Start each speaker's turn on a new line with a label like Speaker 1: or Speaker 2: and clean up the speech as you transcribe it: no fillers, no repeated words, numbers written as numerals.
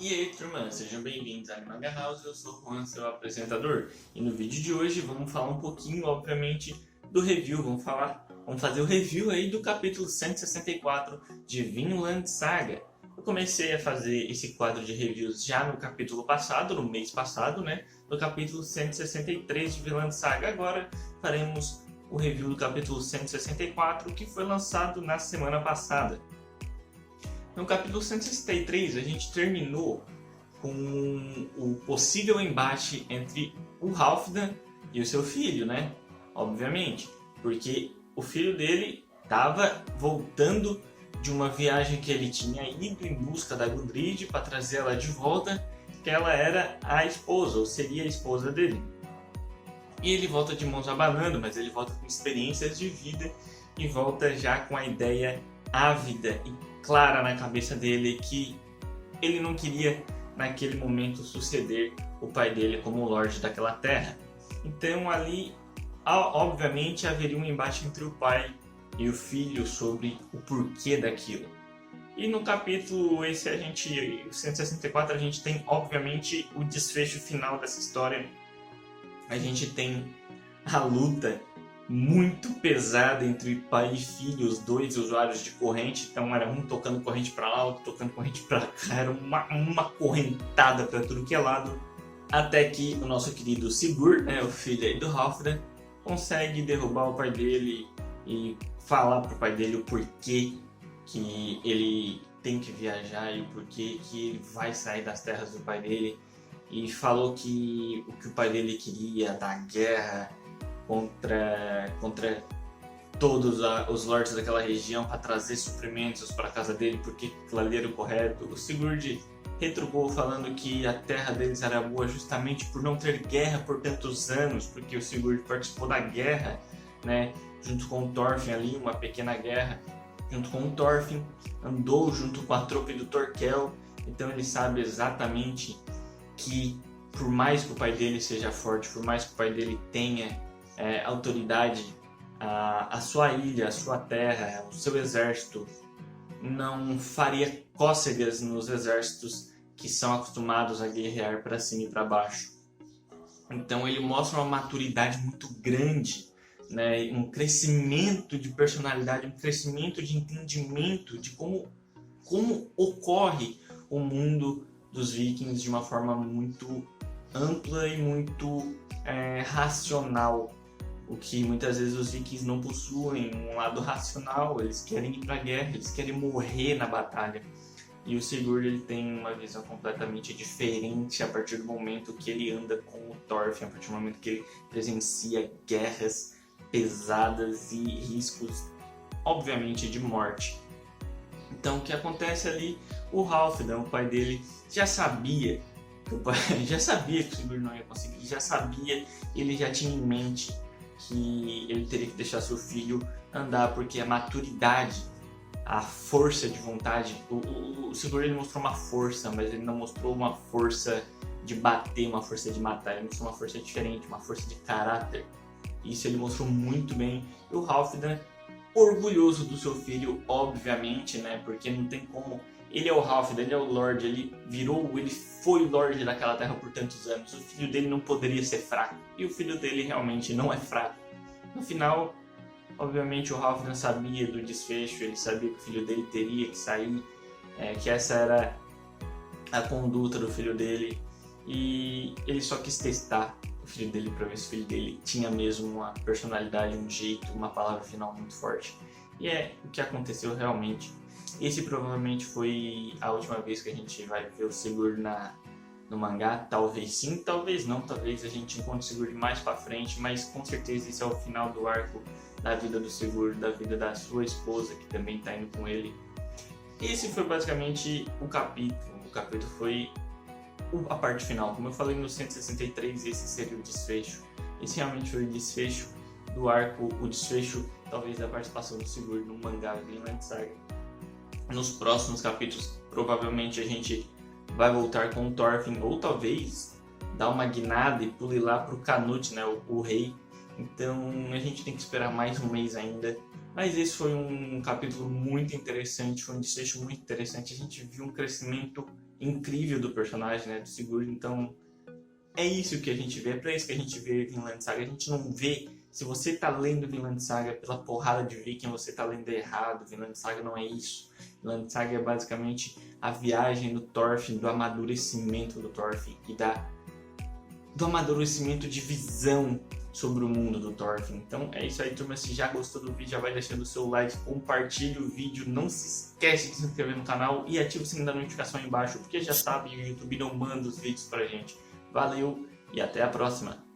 Speaker 1: E aí, turma, sejam bem-vindos à Manga House, eu sou o Juan, seu apresentador. E no vídeo de hoje vamos falar um pouquinho, obviamente, do review. Vamos fazer o review aí do capítulo 164 de Vinland Saga. Eu comecei a fazer esse quadro de reviews já no capítulo passado, no mês passado, né? No capítulo 163 de Vinland Saga. Agora faremos o review do capítulo 164, que foi lançado na semana passada. No capítulo 163, a gente terminou com o possível embate entre o Halfdan e o seu filho, né? Obviamente, porque o filho dele estava voltando de uma viagem que ele tinha ido em busca da Gudrid para trazer ela de volta, que ela era a esposa, ou seria a esposa dele. E ele volta de mãos abanando, mas ele volta com experiências de vida e volta já com a ideia ávida e clara na cabeça dele que ele não queria naquele momento suceder o pai dele como Lorde daquela terra. Então ali, obviamente, haveria um embate entre o pai e o filho sobre o porquê daquilo. E no capítulo o 164, a gente tem, obviamente, o desfecho final dessa história. A gente tem a luta muito pesada entre pai e filho, os dois usuários de corrente. Então era um tocando corrente para lá, outro tocando corrente para cá, era uma correntada para tudo que é lado, até que o nosso querido Sigurd, né, o filho aí do Halfdan, consegue derrubar o pai dele e falar pro pai dele o porquê que ele tem que viajar e o porquê que ele vai sair das terras do pai dele, e falou que o pai dele queria da guerra contra todos os lords daquela região para trazer suprimentos para a casa dele, porque aquilo ali era o correto. O Sigurd retrucou falando que a terra deles era boa justamente por não ter guerra por tantos anos, porque o Sigurd participou da guerra, né, junto com o Thorfinn ali, uma pequena guerra junto com o Thorfinn, andou junto com a trupe do Thorkel, então ele sabe exatamente que por mais que o pai dele seja forte, por mais que o pai dele tenha autoridade, a sua ilha, a sua terra, o seu exército não faria cócegas nos exércitos que são acostumados a guerrear para cima e para baixo. Então ele mostra uma maturidade muito grande, né? Um crescimento de personalidade, um crescimento de entendimento de como ocorre o mundo dos vikings de uma forma muito ampla e muito racional, o que muitas vezes os vikings não possuem, um lado racional. Eles querem ir para a guerra, eles querem morrer na batalha. E o Sigurd, ele tem uma visão completamente diferente a partir do momento que ele anda com o Thorfinn, a partir do momento que ele presencia guerras pesadas e riscos, obviamente, de morte. Então o que acontece ali, o Halfdan, o pai dele, já sabia que o Sigurd não ia conseguir, já sabia, ele já tinha em mente que ele teria que deixar seu filho andar, porque a maturidade, a força de vontade, o Sigurd, ele mostrou uma força, mas ele não mostrou uma força de bater, uma força de matar, ele mostrou uma força diferente, uma força de caráter. Isso ele mostrou muito bem. E o Halfdan, orgulhoso do seu filho, obviamente, né? Porque não tem como. Ele é o Halfdan, ele é o Lorde, ele foi o Lorde daquela terra por tantos anos. O filho dele não poderia ser fraco. E o filho dele realmente não é fraco. No final, obviamente, o Halfdan sabia do desfecho, ele sabia que o filho dele teria que sair, que essa era a conduta do filho dele. E ele só quis testar o filho dele para ver se o filho dele tinha mesmo uma personalidade, um jeito, uma palavra final muito forte. E é o que aconteceu realmente. Esse provavelmente foi a última vez que a gente vai ver o Sigurd no mangá. Talvez sim, talvez não. Talvez a gente encontre o Sigurd mais para frente, mas com certeza esse é o final do arco da vida do Sigurd, da vida da sua esposa, que também está indo com ele. Esse foi basicamente o capítulo. O capítulo foi a parte final. Como eu falei no 163, esse seria o desfecho. Esse realmente foi o desfecho do arco, o desfecho talvez da participação do Sigurd no mangá Vinland Saga. Nos próximos capítulos, provavelmente a gente vai voltar com o Thorfinn, ou talvez dar uma guinada e pule lá pro Canute, né, o rei. Então a gente tem que esperar mais um mês ainda. Mas esse foi um capítulo muito interessante, foi um desfecho muito interessante. A gente viu um crescimento incrível do personagem, né, do Sigurd. Então é isso que a gente vê, é pra isso que a gente vê Vinland Saga. A gente não vê, se você tá lendo Vinland Saga pela porrada de viking, você tá lendo errado. Vinland Saga não é isso. Vinland Saga é basicamente a viagem do Thorfinn, do amadurecimento do Thorfinn e do amadurecimento de visão sobre o mundo do Thorfinn. Então é isso aí, turma. Se já gostou do vídeo, já vai deixando o seu like, compartilhe o vídeo, não se esquece de se inscrever no canal e ative o sininho da notificação aí embaixo, porque já sabe, o YouTube não manda os vídeos pra gente. Valeu e até a próxima!